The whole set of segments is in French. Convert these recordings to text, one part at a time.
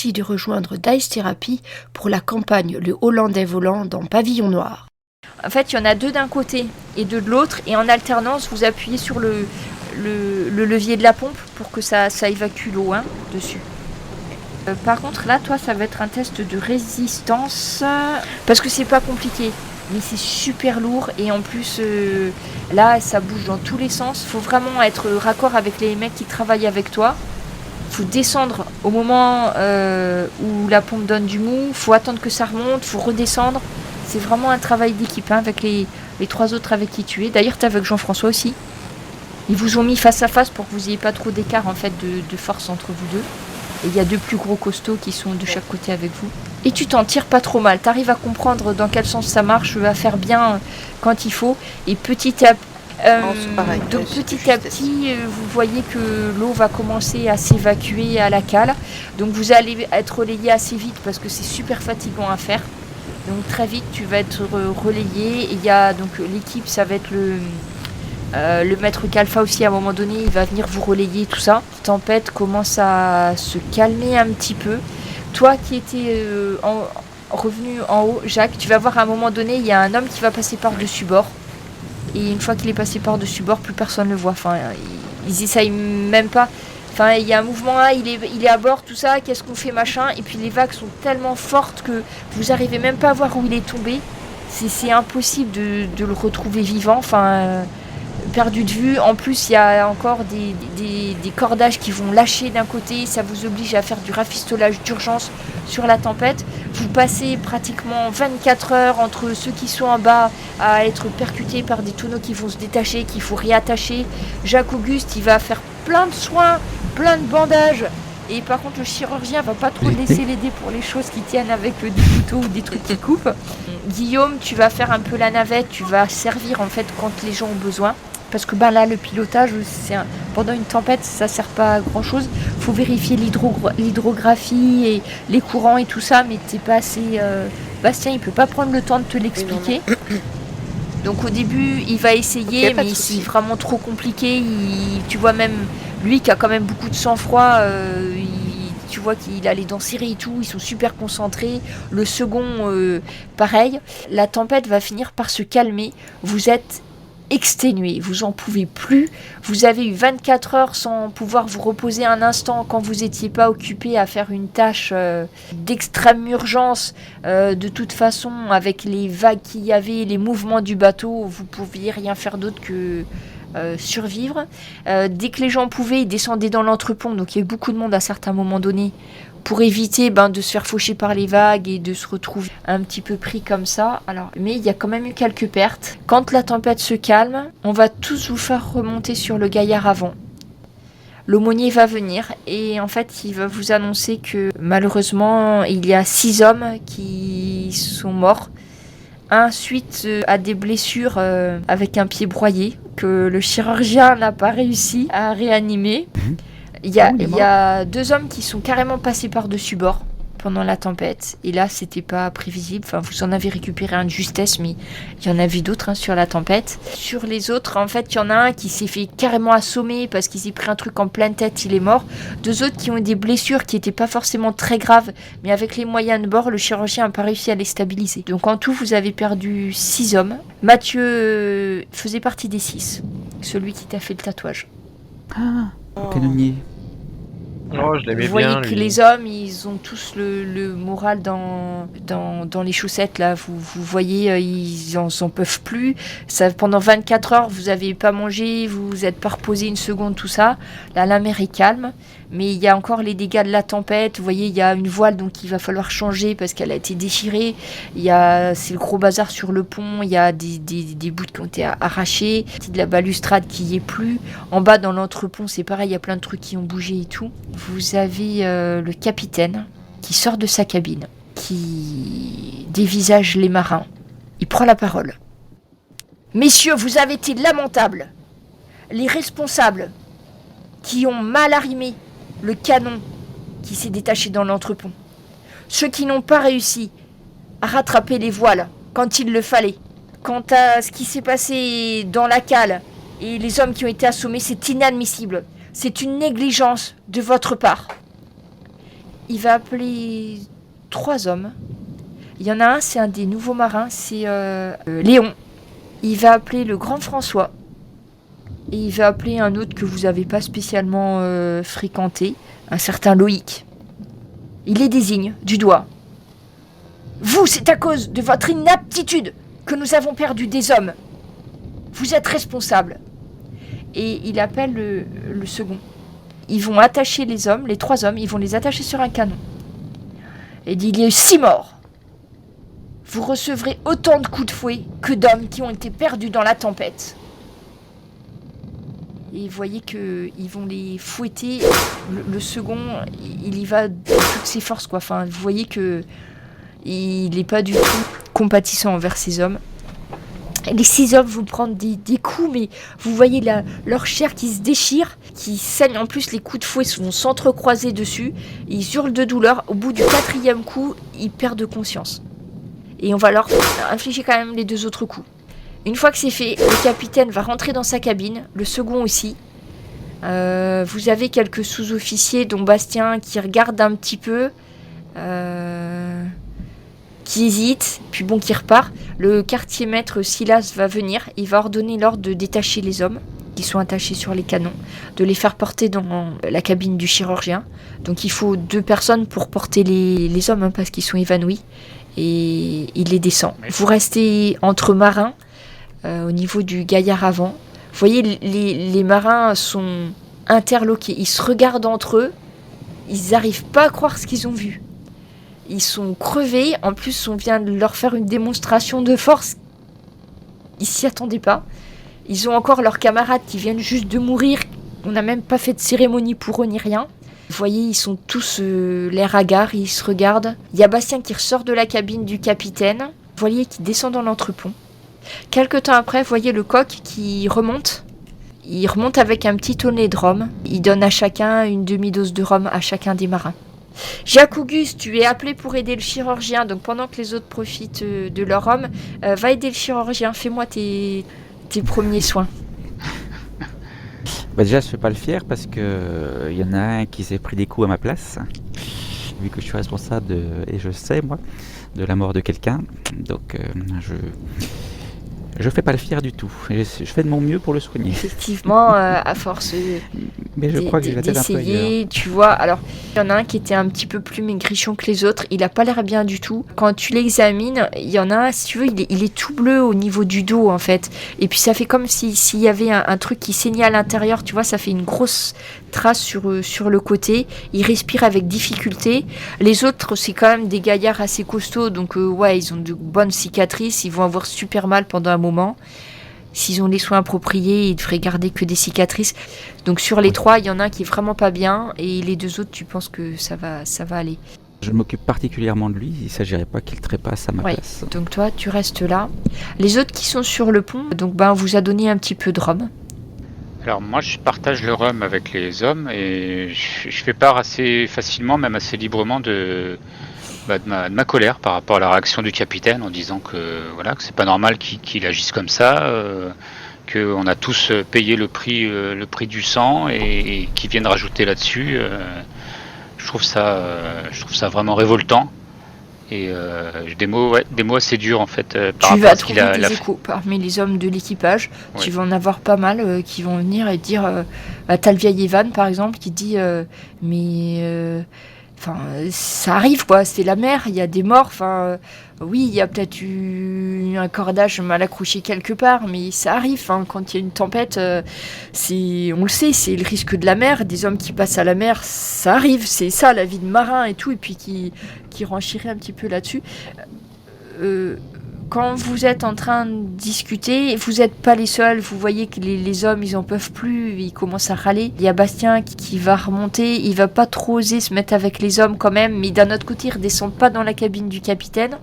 merci de rejoindre Dice Therapy pour la campagne Le Hollandais volant dans Pavillon Noir. En fait, il y en a 2 d'un côté et 2 de l'autre, et en alternance, vous appuyez sur le levier de la pompe pour que ça évacue l'eau dessus. Par contre, là, toi, ça va être un test de résistance, parce que c'est pas compliqué, mais c'est super lourd, et en plus, là, ça bouge dans tous les sens. Faut vraiment être raccord avec les mecs qui travaillent avec toi. Faut descendre au moment où la pompe donne du mou, faut attendre que ça remonte, faut redescendre. C'est vraiment un travail d'équipe avec les 3 autres avec qui tu es. D'ailleurs, tu es avec Jean-François aussi. Ils vous ont mis face à face pour que vous n'ayez pas trop d'écart en fait de force entre vous deux. Et il y a 2 plus gros costauds qui sont de chaque côté avec vous. Et tu t'en tires pas trop mal. Tu arrives à comprendre dans quel sens ça marche, à faire bien quand il faut. Et petit à petit, vous voyez que l'eau va commencer à s'évacuer à la cale. Donc vous allez être relayé assez vite parce que c'est super fatigant à faire. Donc très vite tu vas être relayé. Et il y a donc l'équipe, ça va être le maître Kalfa aussi. À un moment donné il va venir vous relayer tout ça. La tempête commence à se calmer un petit peu. Toi qui étais revenu en haut, Jacques, tu vas voir à un moment donné il y a un homme qui va passer par-dessus bord. Et une fois qu'il est passé par-dessus bord, plus personne ne le voit. Enfin, ils essayent même pas. Enfin, il y a un mouvement là, il est à bord, tout ça, qu'est-ce qu'on fait, machin. Et puis les vagues sont tellement fortes que vous arrivez même pas à voir où il est tombé. C'est impossible de le retrouver vivant, perdu de vue. En plus, il y a encore des cordages qui vont lâcher d'un côté. Ça vous oblige à faire du rafistolage d'urgence sur la tempête. Vous passez pratiquement 24 heures entre ceux qui sont en bas à être percutés par des tonneaux qui vont se détacher, qu'il faut réattacher. Jacques Auguste, il va faire plein de soins, plein de bandages. Et par contre, le chirurgien va pas trop laisser l'aider pour les choses qui tiennent avec des couteaux ou des trucs qui coupent. Guillaume, tu vas faire un peu la navette, tu vas servir en fait quand les gens ont besoin. Parce que là, le pilotage, pendant une tempête, ça sert pas à grand chose. Faut vérifier l'hydrographie et les courants et tout ça, mais t'es pas assez. Bastien, il peut pas prendre le temps de te l'expliquer. Donc au début, il va essayer, mais c'est vraiment trop compliqué. Tu vois même lui qui a quand même beaucoup de sang-froid. Tu vois qu'il a les dents serrées et tout, ils sont super concentrés. Le second, pareil. La tempête va finir par se calmer. Vous êtes exténué, vous en pouvez plus, vous avez eu 24 heures sans pouvoir vous reposer un instant quand vous n'étiez pas occupé à faire une tâche d'extrême urgence. De toute façon, avec les vagues qu'il y avait, les mouvements du bateau, vous pouviez rien faire d'autre que survivre. Dès que les gens pouvaient, ils descendaient dans l'entrepont, donc il y a eu beaucoup de monde à certains moments donnés pour éviter de se faire faucher par les vagues et de se retrouver un petit peu pris comme ça. Alors, mais il y a quand même eu quelques pertes. Quand la tempête se calme, on va tous vous faire remonter sur le gaillard avant. L'aumônier va venir et en fait il va vous annoncer que malheureusement il y a 6 hommes qui sont morts. Un suite à des blessures avec un pied broyé que le chirurgien n'a pas réussi à réanimer. Il y a 2 hommes qui sont carrément passés par-dessus bord pendant la tempête. Et là, c'était pas prévisible. Enfin, vous en avez récupéré un de justesse, mais il y en a vu d'autres sur la tempête. Sur les autres, en fait, il y en a un qui s'est fait carrément assommer parce qu'il s'est pris un truc en pleine tête, il est mort. 2 autres qui ont eu des blessures qui n'étaient pas forcément très graves, mais avec les moyens de bord, le chirurgien n'a pas réussi à les stabiliser. Donc en tout, vous avez perdu 6 hommes. Mathieu faisait partie des 6. Celui qui t'a fait le tatouage. Ah, canonnier. Oh, je l'aimais bien. Vous voyez que les hommes, ils ont tous le moral dans les chaussettes, là. Vous voyez, ils en peuvent plus. Ça, pendant 24 heures, vous n'avez pas mangé, vous êtes pas reposé une seconde, tout ça. Là, la mer est calme. Mais il y a encore les dégâts de la tempête. Vous voyez, il y a une voile, donc il va falloir changer parce qu'elle a été déchirée. C'est le gros bazar sur le pont. Il y a des bouts qui ont été arrachés. De la balustrade qui y est plus. En bas, dans l'entrepont, c'est pareil. Il y a plein de trucs qui ont bougé et tout. Vous avez le capitaine qui sort de sa cabine, qui dévisage les marins. Il prend la parole. Messieurs, vous avez été lamentables. Les responsables qui ont mal arrimé le canon qui s'est détaché dans l'entrepont. Ceux qui n'ont pas réussi à rattraper les voiles quand il le fallait. Quant à ce qui s'est passé dans la cale et les hommes qui ont été assommés, c'est inadmissible. C'est une négligence de votre part. il va appeler 3 hommes. Il y en a un, c'est un des nouveaux marins, c'est Léon. Il va appeler le grand François. Et il va appeler un autre que vous n'avez pas spécialement fréquenté, un certain Loïc. Il les désigne du doigt. Vous, c'est à cause de votre inaptitude que nous avons perdu des hommes. Vous êtes responsable. Et il appelle le second. Ils vont attacher les hommes, les 3 hommes, ils vont les attacher sur un canon. Et il dit, il y a eu 6 morts. Vous recevrez autant de coups de fouet que d'hommes qui ont été perdus dans la tempête. Et vous voyez qu'ils vont les fouetter. Le second, il y va de toutes ses forces, quoi. Enfin, vous voyez que il n'est pas du tout compatissant envers ces hommes. Les 6 hommes vont prendre des coups, mais vous voyez leur chair qui se déchire, qui saigne. En plus, les coups de fouet vont s'entrecroiser dessus. Ils hurlent de douleur. Au bout du 4e coup, ils perdent conscience. Et on va leur infliger quand même les 2 autres coups. Une fois que c'est fait, le capitaine va rentrer dans sa cabine, le second aussi. Vous avez quelques sous-officiers, dont Bastien, qui regarde un petit peu, qui hésite, puis bon, qui repart. Le quartier-maître Silas va venir, il va ordonner l'ordre de détacher les hommes qui sont attachés sur les canons, de les faire porter dans la cabine du chirurgien. Donc il faut 2 personnes pour porter les hommes, parce qu'ils sont évanouis, et il les descend. Vous restez entre marins, au niveau du gaillard avant. Vous voyez, les marins sont interloqués, ils se regardent entre eux, ils n'arrivent pas à croire ce qu'ils ont vu. Ils sont crevés, en plus on vient de leur faire une démonstration de force, ils s'y attendaient pas. Ils ont encore leurs camarades qui viennent juste de mourir, on n'a même pas fait de cérémonie pour eux ni rien. Vous voyez, ils sont tous l'air hagard, ils se regardent. Il y a Bastien qui ressort de la cabine du capitaine, vous voyez, qui descend dans l'entrepont. Quelque temps après, vous voyez le coq qui remonte. Il remonte avec un petit tonnet de rhum. Il donne à chacun une demi-dose de rhum à chacun des marins. Jacques Auguste, tu es appelé pour aider le chirurgien. Donc pendant que les autres profitent de leur rhum, va aider le chirurgien. Fais-moi tes premiers soins. Bah déjà, je fais pas le fier parce que y en a un qui s'est pris des coups à ma place, vu que je suis responsable et je sais, moi, de la mort de quelqu'un. Donc je fais pas le fier du tout. Je fais de mon mieux pour le soigner. Effectivement, à force Mais je crois que j'ai la tête un peu d'essayer, ailleurs. tu vois. Alors, il y en a un qui était un petit peu plus maigrichon que les autres. Il a pas l'air bien du tout. Quand tu l'examines, il y en a un, si tu veux, il est tout bleu au niveau du dos, en fait. Et puis, ça fait comme s'il y avait un truc qui saignait à l'intérieur. Tu vois, ça fait une grosse trace sur le côté. Il respire avec difficulté. Les autres, c'est quand même des gaillards assez costauds. Donc, ouais, ils ont de bonnes cicatrices. Ils vont avoir super mal pendant un moment. S'ils ont les soins appropriés, ils devraient garder que des cicatrices. Donc sur les 3, il y en a un qui est vraiment pas bien, et les 2 autres, tu penses que ça va aller. Je m'occupe particulièrement de lui, il ne s'agirait pas qu'il trépasse à ma place. Donc toi, tu restes là. Les autres qui sont sur le pont, donc on vous a donné un petit peu de rhum. Alors moi je partage le rhum avec les hommes et je fais part assez facilement, même assez librement de ma colère par rapport à la réaction du capitaine en disant que voilà, que c'est pas normal qu'il agisse comme ça, qu'on a tous payé le prix du sang et qu'ils viennent rajouter là-dessus. Je trouve ça vraiment révoltant et des mots assez durs en fait par tu rapport vas à ce qu'il trouver a des fait. échos parmi les hommes de l'équipage. Ouais. Tu vas en avoir pas mal qui vont venir et dire t'as le vieil Evan par exemple qui dit enfin, ça arrive quoi, c'est la mer, il y a des morts, enfin, oui, il y a peut-être eu un cordage mal accroché quelque part, mais ça arrive, hein, quand il y a une tempête, on le sait, c'est le risque de la mer, des hommes qui passent à la mer, ça arrive, c'est ça la vie de marin et tout, et puis qui renchiraient un petit peu là-dessus. Quand vous êtes en train de discuter, vous n'êtes pas les seuls, vous voyez que les hommes, ils en peuvent plus, ils commencent à râler. Il y a Bastien qui va remonter, il va pas trop oser se mettre avec les hommes quand même, mais d'un autre côté, ils redescendent pas dans la cabine du capitaine,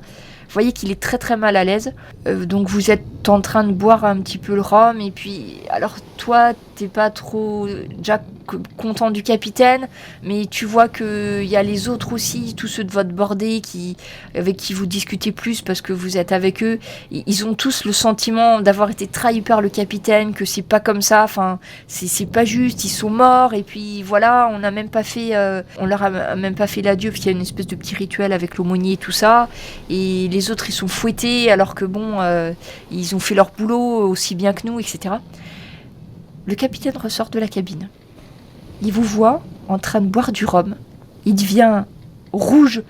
Vous voyez qu'il est très très mal à l'aise. Donc vous êtes en train de boire un petit peu le rhum. Et puis, alors toi, t'es pas trop déjà content du capitaine. Mais tu vois qu'il y a les autres aussi, tous ceux de votre bordée avec qui vous discutez plus parce que vous êtes avec eux. Ils ont tous le sentiment d'avoir été trahis par le capitaine, que c'est pas comme ça. Enfin, c'est pas juste, ils sont morts. Et puis voilà, on leur a même pas fait l'adieu parce qu'il y a une espèce de petit rituel avec l'aumônier et tout ça. Et les autres, ils sont fouettés alors que bon, ils ont fait leur boulot aussi bien que nous, etc. Le capitaine ressort de la cabine. Il vous voit en train de boire du rhum. Il devient rouge,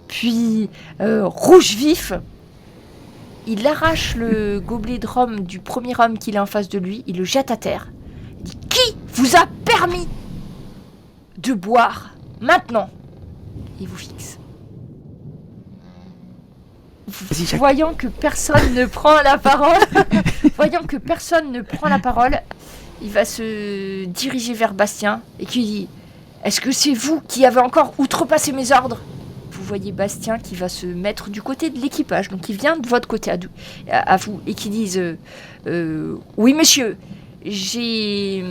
puis rouge vif. Il arrache le gobelet de rhum du premier homme qu'il a en face de lui. Il le jette à terre. Il dit « Qui vous a permis de boire maintenant ?» Il vous fixe. Voyant que personne ne prend la parole, il va se diriger vers Bastien et qui dit « Est-ce que c'est vous qui avez encore outrepassé mes ordres ?» Vous voyez Bastien qui va se mettre du côté de l'équipage, donc il vient de votre côté à vous, et qui disent oui monsieur, j'ai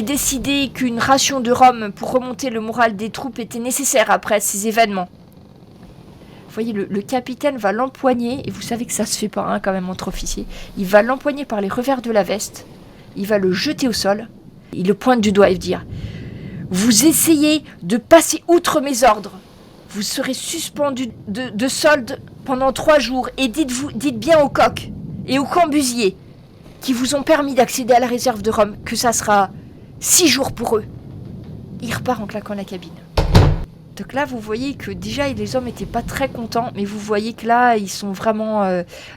décidé qu'une ration de rhum pour remonter le moral des troupes était nécessaire après ces événements. » Vous voyez, le capitaine va l'empoigner, et vous savez que ça se fait pas hein, quand même entre officiers, il va l'empoigner par les revers de la veste, il va le jeter au sol, il le pointe du doigt et dire « Vous essayez de passer outre mes ordres. Vous serez suspendu de solde pendant 3 jours et dites bien aux coqs et aux cambusiers qui vous ont permis d'accéder à la réserve de rhum que ça sera 6 jours pour eux. » Il repart en claquant la cabine. Donc là, vous voyez que déjà, les hommes n'étaient pas très contents, mais vous voyez que là, ils sont vraiment...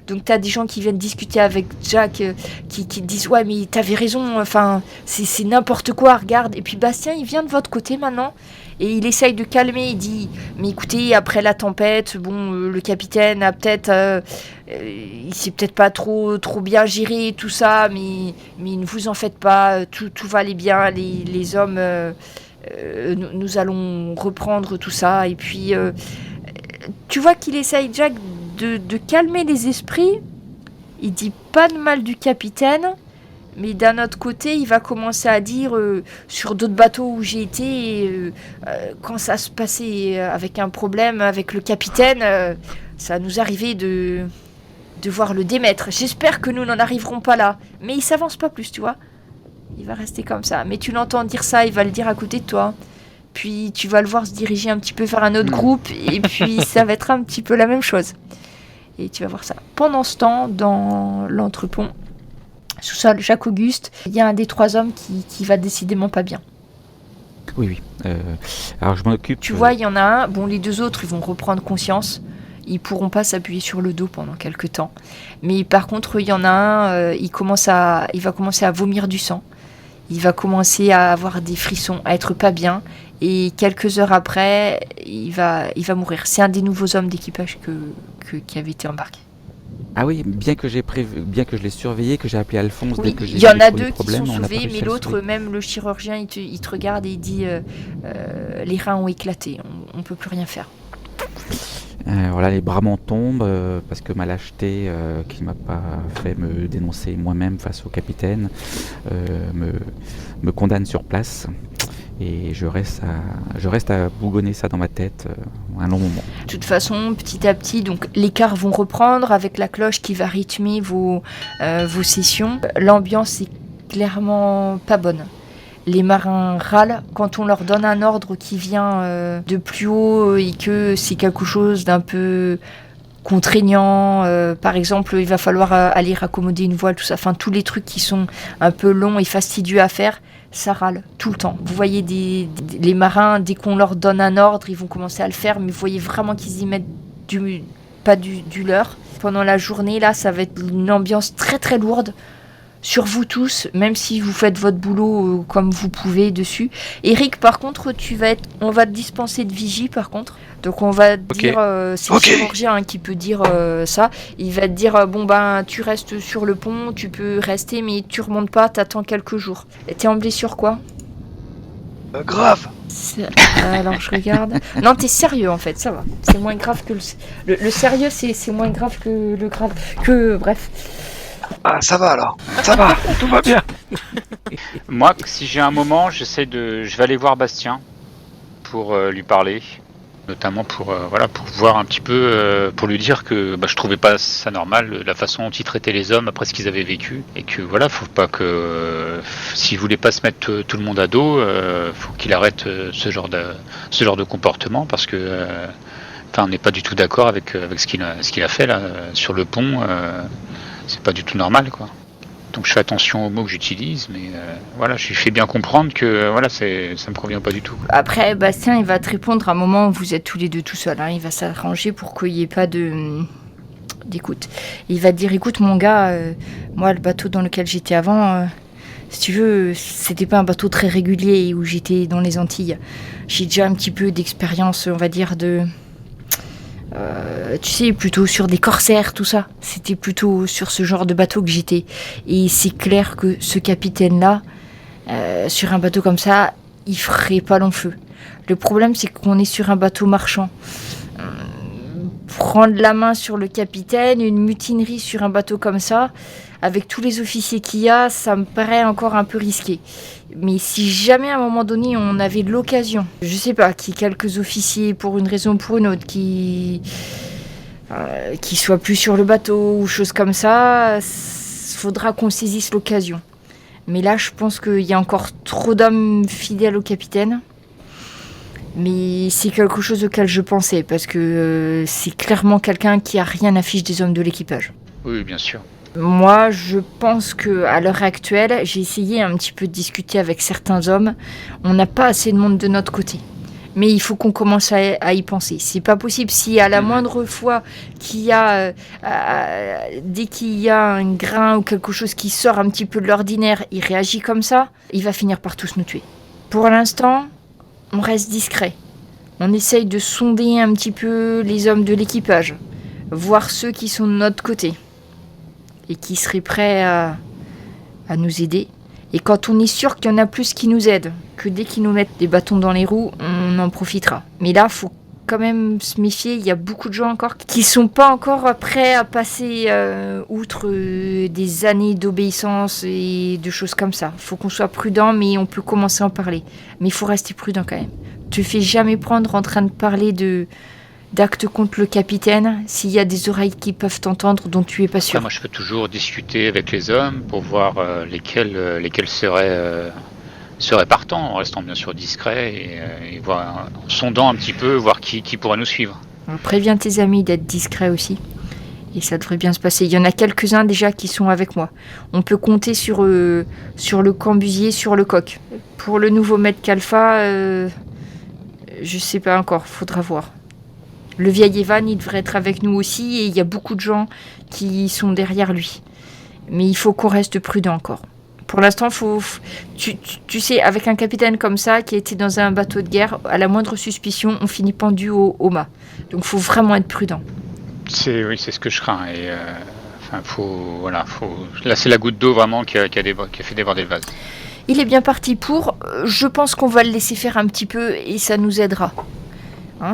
Donc, tu as des gens qui viennent discuter avec Jack, qui disent « Ouais, mais t'avais raison, enfin, c'est n'importe quoi, regarde. » Et puis Bastien, il vient de votre côté maintenant, et il essaye de calmer, il dit « Mais écoutez, après la tempête, bon, le capitaine a peut-être... il s'est peut-être pas trop bien géré, tout ça, mais ne vous en faites pas, tout va aller bien, les hommes... nous allons reprendre tout ça. » Et puis tu vois qu'il essaye, Jack, de calmer les esprits. Il dit pas de mal du capitaine, mais d'un autre côté il va commencer à dire sur d'autres bateaux où j'ai été, quand ça se passait avec un problème avec le capitaine, ça nous arrivait de devoir le démettre. J'espère que nous n'en arriverons pas là, mais il s'avance pas plus, tu vois. Il va rester comme ça. Mais tu l'entends dire ça, il va le dire à côté de toi. Puis tu vas le voir se diriger un petit peu vers un autre groupe. Et puis ça va être un petit peu la même chose. Et tu vas voir ça. Pendant ce temps, dans l'entrepont, sous-sol Jacques-Auguste, il y a un des 3 hommes qui va décidément pas bien. Oui. Alors je m'en occupe. Tu vois, il y en a un. Bon, les 2 autres, ils vont reprendre conscience. Ils pourront pas s'appuyer sur le dos pendant quelques temps. Mais par contre, il y en a un, il va commencer à vomir du sang. Il va commencer à avoir des frissons, à être pas bien. Et quelques heures après, il va mourir. C'est un des nouveaux hommes d'équipage qui avait été embarqué. Ah oui, bien que je l'ai surveillé, que j'ai appelé Alphonse dès que j'ai il y en a 2 qui problème, sont sauvés, mais l'autre, même le chirurgien, il te regarde et il dit les reins ont éclaté, on peut plus rien faire. Voilà, les bras m'en tombent parce que ma lâcheté qui m'a pas fait me dénoncer moi-même face au capitaine me condamne sur place, et je reste à bougonner ça dans ma tête un long moment. De toute façon, petit à petit, donc les cars vont reprendre avec la cloche qui va rythmer vos sessions. L'ambiance est clairement pas bonne. Les marins râlent quand on leur donne un ordre qui vient de plus haut et que c'est quelque chose d'un peu contraignant. Par exemple, il va falloir aller raccommoder une voile, tout ça. Enfin, tous les trucs qui sont un peu longs et fastidieux à faire, ça râle tout le temps. Vous voyez les marins, dès qu'on leur donne un ordre, ils vont commencer à le faire, mais vous voyez vraiment qu'ils y mettent pas du leur. Pendant la journée, là, ça va être une ambiance très très lourde sur vous tous, même si vous faites votre boulot comme vous pouvez dessus. Eric, par contre, on va te dispenser de vigie, par contre. Donc on va te dire, c'est le chirurgien qui peut dire ça. Il va te dire, bon ben, tu restes sur le pont, tu peux rester, mais tu remontes pas, t'attends quelques jours. Et t'es en blessure quoi ? Grave. Alors je regarde. Non, t'es sérieux en fait, ça va. C'est moins grave que le sérieux, c'est moins grave que le grave. Bref. Ah, ça va alors. Ça va, tout va bien. Moi, si j'ai un moment, je vais aller voir Bastien pour lui parler, notamment pour voir un petit peu, pour lui dire que je trouvais pas ça normal la façon dont il traitait les hommes après ce qu'ils avaient vécu, et que voilà, faut pas que s'il voulait pas se mettre tout le monde à dos, faut qu'il arrête ce genre de comportement, parce que on n'est pas du tout d'accord avec ce qu'il a fait là sur le pont. C'est pas du tout normal, quoi. Donc je fais attention aux mots que j'utilise, mais voilà, je lui fais bien comprendre que voilà, ça me convient pas du tout. Après, Bastien, il va te répondre à un moment où vous êtes tous les deux tout seuls. Hein. Il va s'arranger pour qu'il n'y ait pas d'écoute. Il va te dire, écoute mon gars, moi le bateau dans lequel j'étais avant, si tu veux, c'était pas un bateau très régulier où j'étais dans les Antilles. J'ai déjà un petit peu d'expérience, on va dire, tu sais, plutôt sur des corsaires, tout ça. C'était plutôt sur ce genre de bateau que j'étais. Et c'est clair que ce capitaine-là, sur un bateau comme ça, il ferait pas long feu. Le problème, c'est qu'on est sur un bateau marchand. Prendre la main sur le capitaine, une mutinerie sur un bateau comme ça, avec tous les officiers qu'il y a, ça me paraît encore un peu risqué. Mais si jamais à un moment donné on avait l'occasion, je sais pas, qu'il y ait quelques officiers pour une raison ou pour une autre qui soient plus sur le bateau ou choses comme ça, faudra qu'on saisisse l'occasion. Mais là, je pense qu'il y a encore trop d'hommes fidèles au capitaine. Mais c'est quelque chose auquel je pensais, parce que c'est clairement quelqu'un qui a rien à fiche des hommes de l'équipage. Oui, bien sûr. Moi, je pense qu'à l'heure actuelle, j'ai essayé un petit peu de discuter avec certains hommes. On n'a pas assez de monde de notre côté. Mais il faut qu'on commence à y penser. C'est pas possible. Si à la moindre fois qu'il y a, dès qu'il y a un grain ou quelque chose qui sort un petit peu de l'ordinaire, il réagit comme ça, il va finir par tous nous tuer. Pour l'instant, on reste discret. On essaye de sonder un petit peu les hommes de l'équipage, voir ceux qui sont de notre côté et qui seraient prêts à nous aider. Et quand on est sûr qu'il y en a plus qui nous aident, que dès qu'ils nous mettent des bâtons dans les roues, on en profitera. Mais là, il faut quand même se méfier. Il y a beaucoup de gens encore qui ne sont pas encore prêts à passer outre des années d'obéissance et de choses comme ça. Il faut qu'on soit prudent, mais on peut commencer à en parler. Mais il faut rester prudent quand même. Tu ne fais jamais prendre en train de parler d'actes contre le capitaine s'il y a des oreilles qui peuvent t'entendre dont tu es pas sûr. Moi, je peux toujours discuter avec les hommes pour voir lesquels seraient partants, en restant bien sûr discret et voir, en sondant un petit peu, voir qui pourrait nous suivre. On prévient tes amis d'être discrets aussi. Et ça devrait bien se passer. Il y en a quelques-uns déjà qui sont avec moi. On peut compter sur le cambusier, sur le coq. Pour le nouveau maître Kalfa, je sais pas encore, faudra voir. Le vieil Evan, il devrait être avec nous aussi, et il y a beaucoup de gens qui sont derrière lui. Mais il faut qu'on reste prudent encore. Pour l'instant, tu sais, avec un capitaine comme ça, qui a été dans un bateau de guerre, à la moindre suspicion, on finit pendu au mât. Donc il faut vraiment être prudent. Oui, c'est ce que je crains. Et, là, c'est la goutte d'eau vraiment qui a fait déborder le vase. Il est bien parti pour. Je pense qu'on va le laisser faire un petit peu, et ça nous aidera.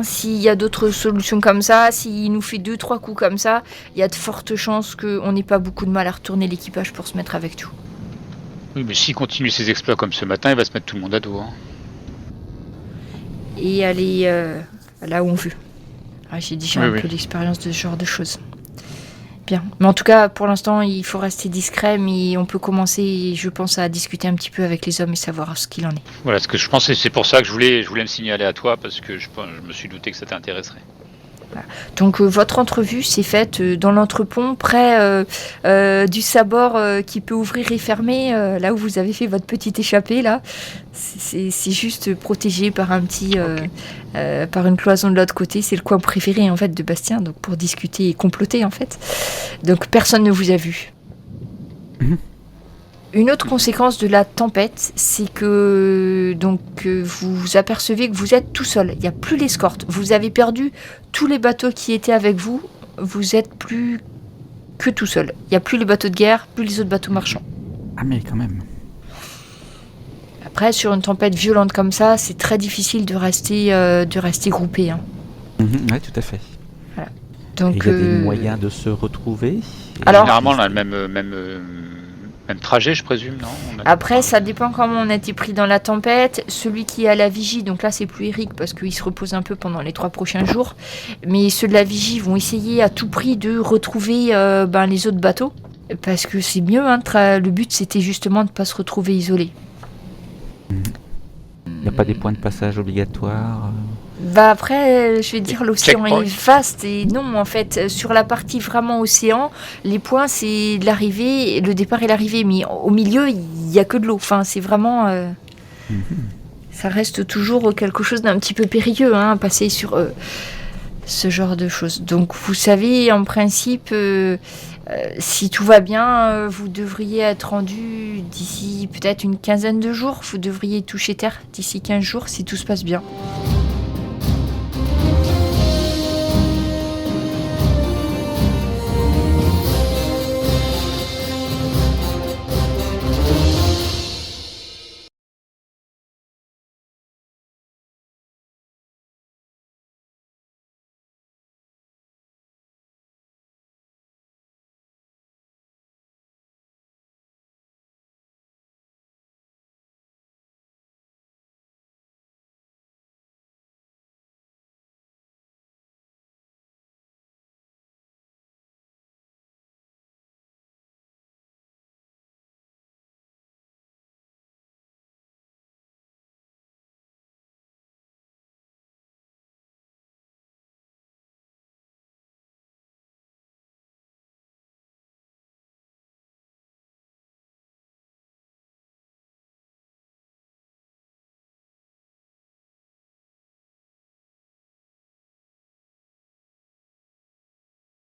S'il y a d'autres solutions comme ça, s'il nous fait 2-3 coups comme ça, il y a de fortes chances qu'on n'ait pas beaucoup de mal à retourner l'équipage pour se mettre avec tout. Oui, mais s'il continue ses exploits comme ce matin, il va se mettre tout le monde à dos. Et aller là où on veut. J'ai déjà un peu d'expérience de ce genre de choses. Bien. Mais en tout cas, pour l'instant, il faut rester discret, mais on peut commencer, je pense, à discuter un petit peu avec les hommes et savoir ce qu'il en est. Voilà, ce que je pensais, c'est pour ça que je voulais me signaler à toi, parce que je me suis douté que ça t'intéresserait. Voilà. Donc votre entrevue s'est faite dans l'entrepont, près du sabord qui peut ouvrir et fermer, là où vous avez fait votre petite échappée là. C'est juste protégé par par une cloison de l'autre côté. C'est le coin préféré en fait de Bastien, donc pour discuter et comploter en fait. Donc personne ne vous a vu. Une autre conséquence de la tempête, c'est que vous vous apercevez que vous êtes tout seul. Il n'y a plus l'escorte. Vous avez perdu tous les bateaux qui étaient avec vous. Vous êtes plus que tout seul. Il n'y a plus les bateaux de guerre, plus les autres bateaux marchands. Ah mais quand même. Après, sur une tempête violente comme ça, c'est très difficile de rester groupé. Hein. Oui, tout à fait. Donc, il y a des moyens de se retrouver. Alors- Généralement, on a le même trajet, je présume, non? Après, ça dépend comment on a été pris dans la tempête. Celui qui est à la vigie, donc là c'est plus Eric parce qu'il se repose un peu pendant les 3 prochains jours. Mais ceux de la vigie vont essayer à tout prix de retrouver les autres bateaux. Parce que c'est mieux, hein, le but c'était justement de ne pas se retrouver isolé. Il n'y a pas des points de passage obligatoires Après, je vais dire, l'océan Checkpoint. est vaste et non, en fait, sur la partie vraiment océan, les points c'est l'arrivée, le départ et l'arrivée, mais au milieu il n'y a que de l'eau. Enfin, c'est vraiment, ça reste toujours quelque chose d'un petit peu périlleux, hein, passer sur ce genre de choses. Donc, vous savez, en principe, si tout va bien, vous devriez être rendu d'ici peut-être une quinzaine de jours. Vous devriez toucher terre d'ici 15 jours si tout se passe bien.